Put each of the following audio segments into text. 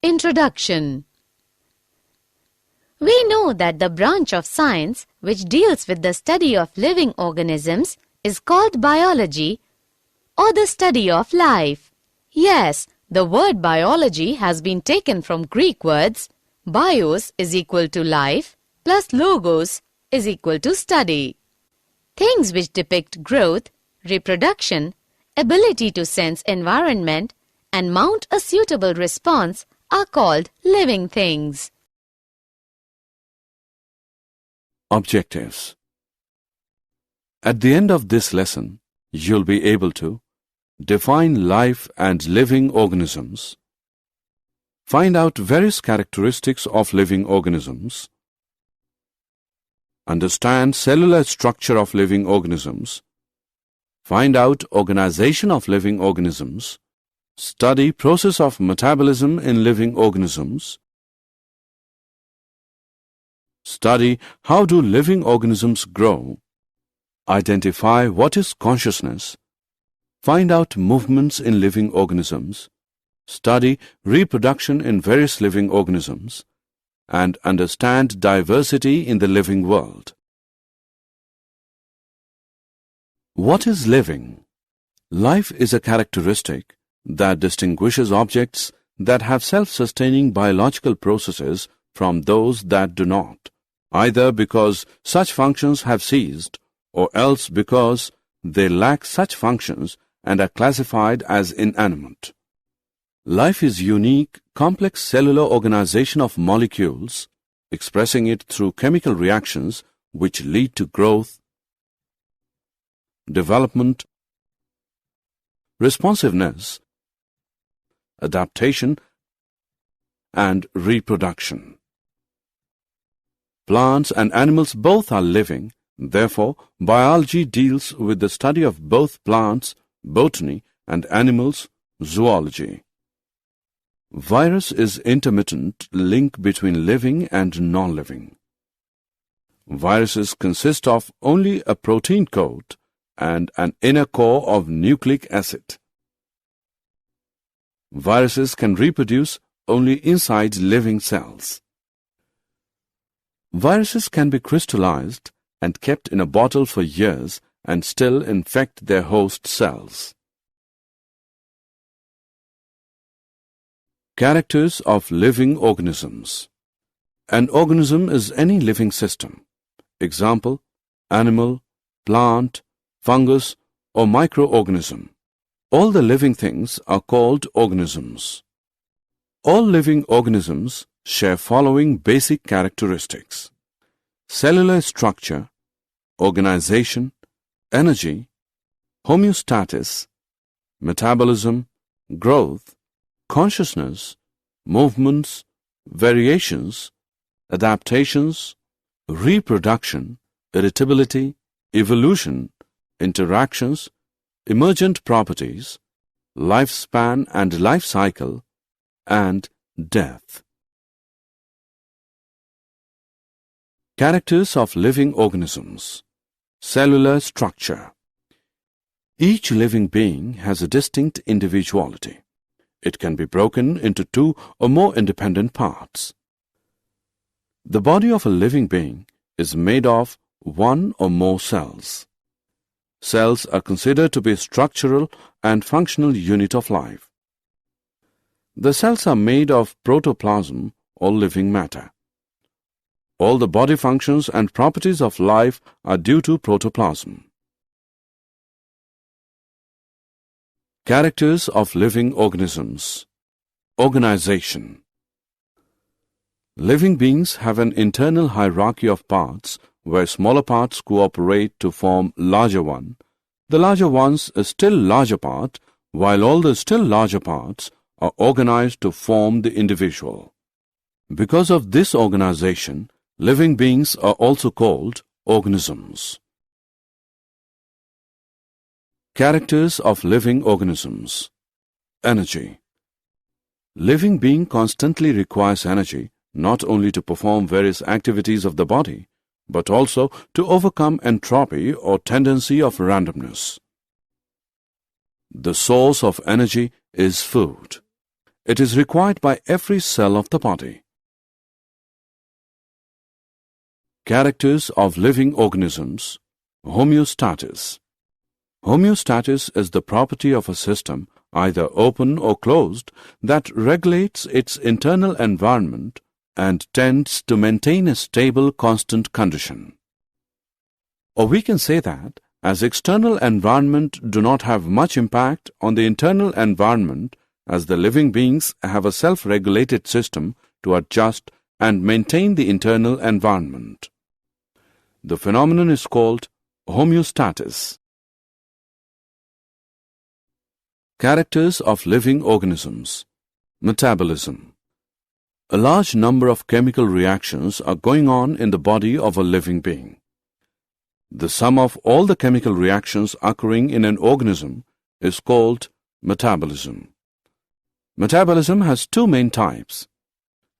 Introduction. We know that the branch of science which deals with the study of living organisms is called biology, or the study of life. Yes, the word biology has been taken from Greek words bios is equal to life plus logos is equal to study. Things which depict growth, reproduction, ability to sense environment and mount a suitable response are called living things. Objectives. At the end of this lesson, you'll be able to define life and living organisms, find out various characteristics of living organisms, understand cellular structure of living organisms, find out organization of living organisms, study process of metabolism in living organisms, study how do living organisms grow, identify what is consciousness, find out movements in living organisms, study reproduction in various living organisms, and understand diversity in the living world. What is living? Life is a characteristic that distinguishes objects that have self-sustaining biological processes from those that do not, either because such functions have ceased or else because they lack such functions and are classified as inanimate. Life is unique, complex cellular organization of molecules, expressing it through chemical reactions which lead to growth, development, responsiveness, adaptation, and reproduction. Plants and animals both are living, therefore, biology deals with the study of both plants, botany, and animals, zoology. Virus is intermittent link between living and non-living. Viruses consist of only a protein coat and an inner core of nucleic acid. Viruses can reproduce only inside living cells. Viruses can be crystallized and kept in a bottle for years and still infect their host cells. Characters of living organisms. An organism is any living system. Example, animal, plant, fungus, or microorganism. All the living things are called organisms. All living organisms share following basic characteristics: cellular structure, organization, energy, homeostasis, metabolism, growth, consciousness, movements, variations, adaptations, reproduction, irritability, evolution, interactions, emergent properties, lifespan and life cycle, and death. Characters of living organisms. Cellular structure. Each living being has a distinct individuality. It can be broken into two or more independent parts. The body of a living being is made of one or more cells. Cells are considered to be a structural and functional unit of life. The cells are made of protoplasm or living matter. All the body functions and properties of life are due to protoplasm. Characters of living organisms. Organization. Living beings have an internal hierarchy of parts where smaller parts cooperate to form larger one. The larger one's a still larger part, while all the still larger parts are organized to form the individual. Because of this organization, living beings are also called organisms. Characters of living organisms. Energy. Living being constantly requires energy not only to perform various activities of the body, but also to overcome entropy or tendency of randomness. The source of energy is food. It is required by every cell of the body. Characters of living organisms. Homeostasis. Homeostasis is the property of a system, either open or closed, that regulates its internal environment and tends to maintain a stable, constant condition. Or we can say that, as external environment do not have much impact on the internal environment, as the living beings have a self-regulated system to adjust and maintain the internal environment. The phenomenon is called homeostasis. Characters of living organisms. Metabolism. A large number of chemical reactions are going on in the body of a living being. The sum of all the chemical reactions occurring in an organism is called metabolism. Metabolism has two main types,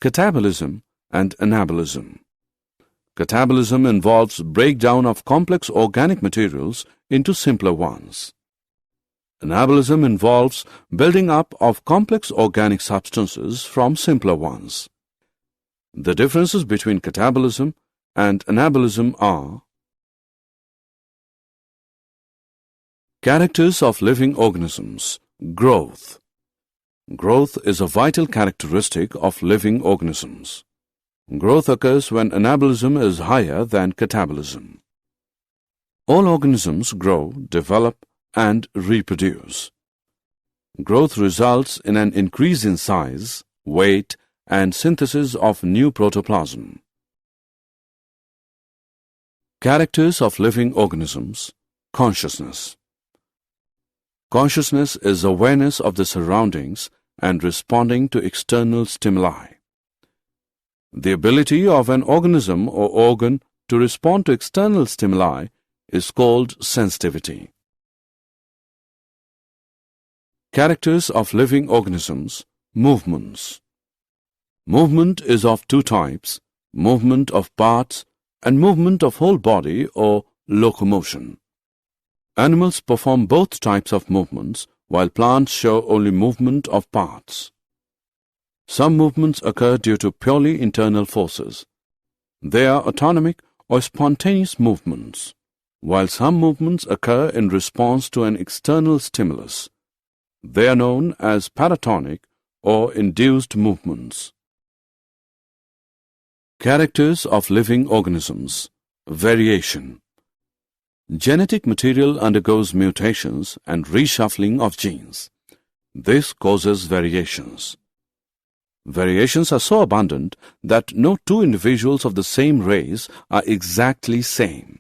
catabolism and anabolism. Catabolism involves breakdown of complex organic materials into simpler ones. Anabolism involves building up of complex organic substances from simpler ones. The differences between catabolism and anabolism are: characters of living organisms. Growth. Growth is a vital characteristic of living organisms. Growth occurs when anabolism is higher than catabolism. All organisms grow, develop, and reproduce. Growth results in an increase in size, weight, and synthesis of new protoplasm. Characters of living organisms. Consciousness. Consciousness is awareness of the surroundings and responding to external stimuli. The ability of an organism or organ to respond to external stimuli is called sensitivity. Characters of living organisms. Movements. Movement is of two types, movement of parts and movement of whole body or locomotion. Animals perform both types of movements, while plants show only movement of parts. Some movements occur due to purely internal forces. They are autonomic or spontaneous movements, while some movements occur in response to an external stimulus. They are known as paratonic or induced movements. Characters of living organisms. Variation. Genetic material undergoes mutations and reshuffling of genes. This causes variations. Variations are so abundant that no two individuals of the same race are exactly same.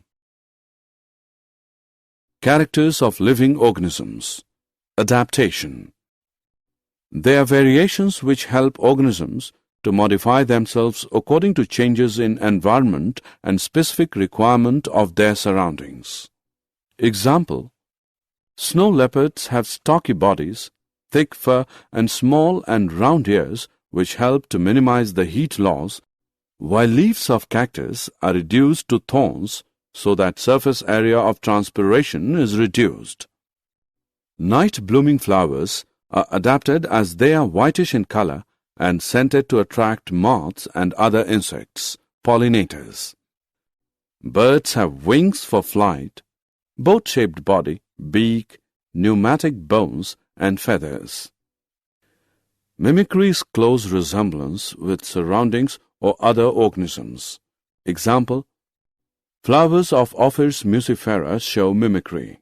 Characters of living organisms. Adaptation. They are variations which help organisms to modify themselves according to changes in environment and specific requirement of their surroundings. Example: snow leopards have stocky bodies, thick fur, and small and round ears which help to minimize the heat loss, while leaves of cactus are reduced to thorns so that surface area of transpiration is reduced. Night-blooming flowers are adapted as they are whitish in color and scented to attract moths and other insects, pollinators. Birds have wings for flight, boat-shaped body, beak, pneumatic bones, and feathers. Mimicry is close resemblance with surroundings or other organisms. Example: flowers of Ophrys muscifera show mimicry.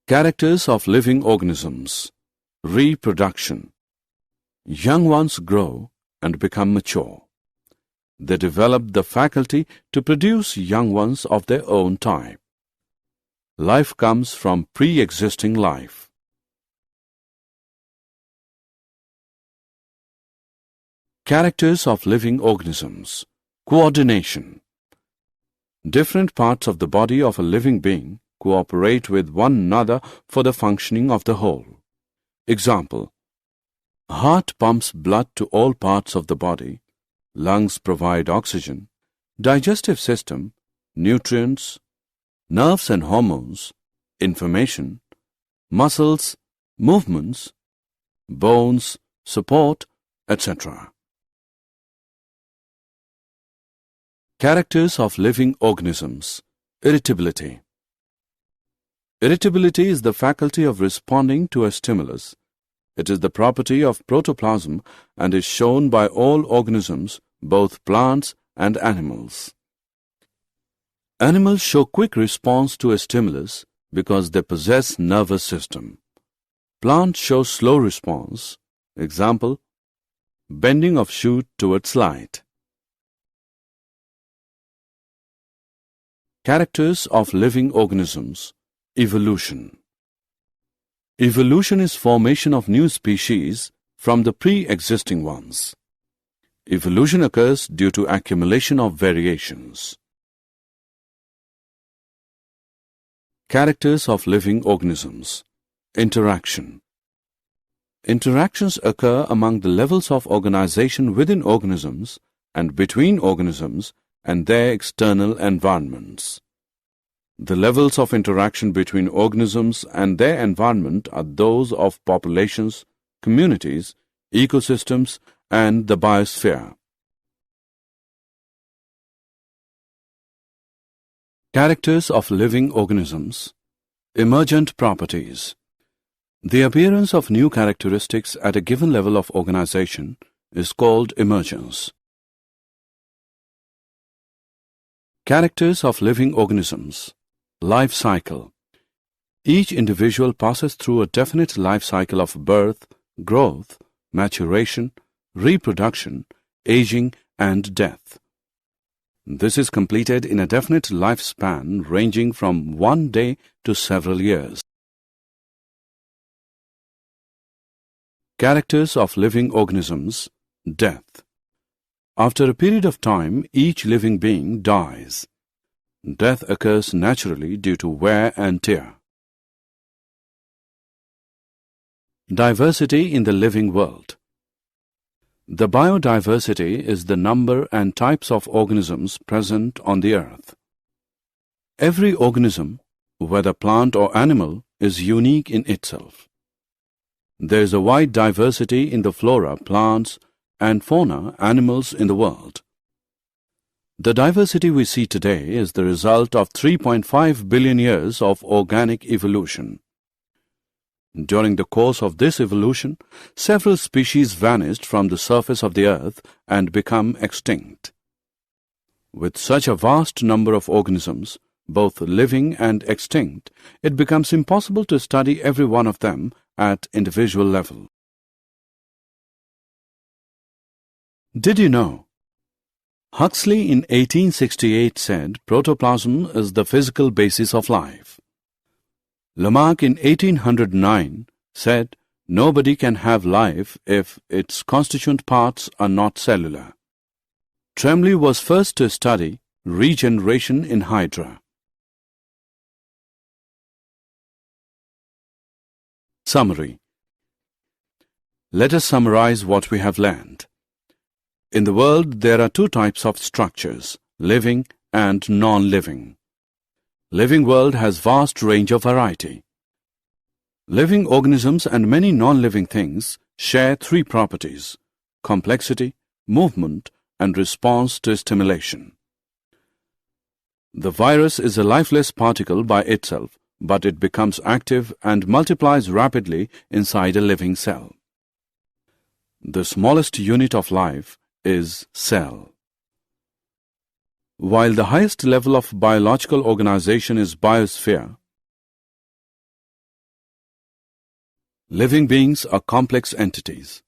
Characters of living organisms. Reproduction. Young ones grow and become mature. They develop the faculty to produce young ones of their own type. Life comes from pre-existing life. Characters of living organisms. Coordination. Different parts of the body of a living being cooperate with one another for the functioning of the whole. Example: heart pumps blood to all parts of the body, lungs provide oxygen, digestive system, nutrients, nerves and hormones, information, muscles, movements, bones, support, etc. Characters of living organisms. Irritability. Irritability is the faculty of responding to a stimulus. It is the property of protoplasm and is shown by all organisms, both plants and animals. Animals show quick response to a stimulus because they possess nervous system. Plants show slow response. Example, bending of shoot towards light. Characters of living organisms. Evolution. Evolution is formation of new species from the pre-existing ones. Evolution occurs due to accumulation of variations. Characters of living organisms. Interaction. Interactions occur among the levels of organization within organisms and between organisms and their external environments. The levels of interaction between organisms and their environment are those of populations, communities, ecosystems, and the biosphere. Characters of living organisms. Emergent properties. The appearance of new characteristics at a given level of organization is called emergence. Characters of living organisms. Life cycle. Each individual passes through a definite life cycle of birth, growth, maturation, reproduction, aging, and death. This is completed in a definite lifespan ranging from 1 day to several years. Characters of living organisms. Death. After a period of time, each living being dies. Death occurs naturally due to wear and tear. Diversity in the living world. The biodiversity is the number and types of organisms present on the earth. Every organism, whether plant or animal, is unique in itself. There is a wide diversity in the flora, plants, and fauna animals in the world. The diversity we see today is the result of 3.5 billion years of organic evolution. During the course of this evolution, several species vanished from the surface of the earth and become extinct. With such a vast number of organisms, both living and extinct, it becomes impossible to study every one of them at individual level. Did you know? Huxley in 1868 said protoplasm is the physical basis of life. Lamarck in 1809 said nobody can have life if its constituent parts are not cellular. Tremblay was first to study regeneration in Hydra. Summary. Let us summarize what we have learned. In the world, there are two types of structures, living and non-living. Living world has vast range of variety. Living organisms and many non-living things share three properties: complexity, movement, and response to stimulation. The virus is a lifeless particle by itself, but it becomes active and multiplies rapidly inside a living cell. The smallest unit of life is cell. While the highest level of biological organization is biosphere, living beings are complex entities.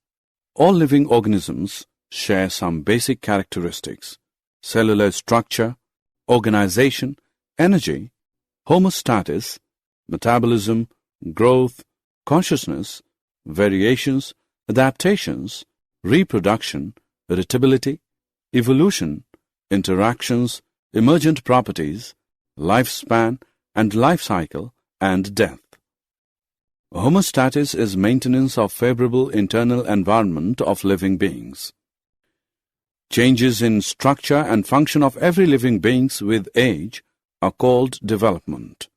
All living organisms share some basic characteristics: cellular structure, organization, energy, homeostasis, metabolism, growth, consciousness, variations, adaptations, reproduction, irritability, evolution, interactions, emergent properties, lifespan and life cycle, and death. Homeostasis is maintenance of favorable internal environment of living beings. Changes in structure and function of every living beings with age are called development.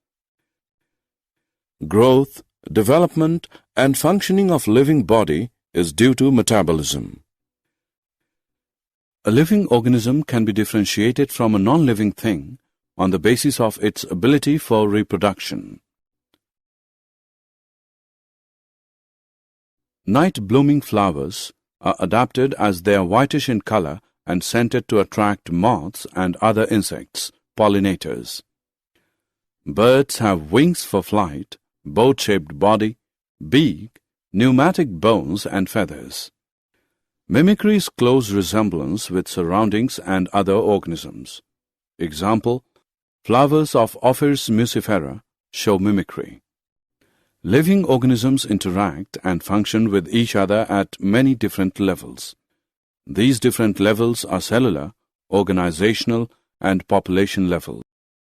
Growth, development and functioning of living body is due to metabolism. A living organism can be differentiated from a non-living thing on the basis of its ability for reproduction. Night-blooming flowers are adapted as they are whitish in color and scented to attract moths and other insects, pollinators. Birds have wings for flight, boat-shaped body, beak, pneumatic bones and feathers. Mimicry is close resemblance with surroundings and other organisms. Example, flowers of Ophrys muscifera show mimicry. Living organisms interact and function with each other at many different levels. These different levels are cellular, organizational, and population level.